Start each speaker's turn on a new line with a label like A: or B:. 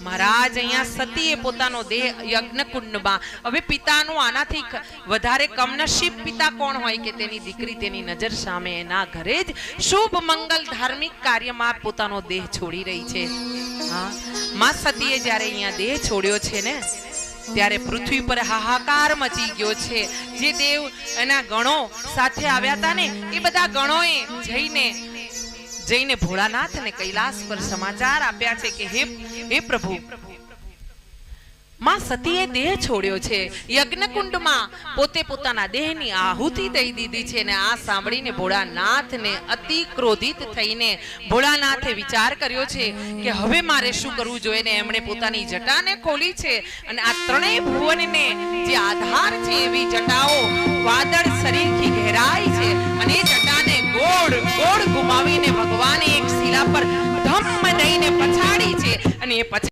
A: મહારાજ અહીંયા સતીએ પોતાનો દેહ યજ્ઞકુંડમાં, હવે પિતાનું આનાથી વધારે કમનસીબ પિતા કોણ હોય કે તેની દીકરી તેની નજર સામે એના ઘરે જ શુભ મંગલ ધાર્મિક કાર્યમાં પોતાનો દેહ છોડી રહી છે. હા, માં સતીએ જ્યારે અહીંયા દેહ છોડ્યો છે ને ત્યારે પૃથ્વી પર હાહાકાર મચી ગયો છે. જે દેવ એના ગણો સાથે આવ્યા હતા ને એ બધા ગણોએ જઈને ભોળાનાથને કૈલાસ પર સમાચાર આપ્યા છે કે હે પ્રભુ, માં સતીએ દેહ છોડ્યો છે, યજ્ઞકુંડમાં પોતે પોતાના દેહની આહુતિ દઈ દીધી છે. ને આ સાંભળીને ભોળાનાથને અતિ ક્રોધિત થઈને ભોળાનાથે વિચાર કર્યો છે કે હવે મારે શું કરવું જોઈએ. ને એમણે પોતાની જટાને ખોલી છે અને આ ત્રણેય ભુવનને જે આધાર છે એવી જટાઓ વાદળ સરીખી ઘેરાઈ છે અને એ જટાને ગોળ ગોળ ઘુમાવીને ભગવાને એક શિલા પર ધમ દઈને પછાડી છે અને એ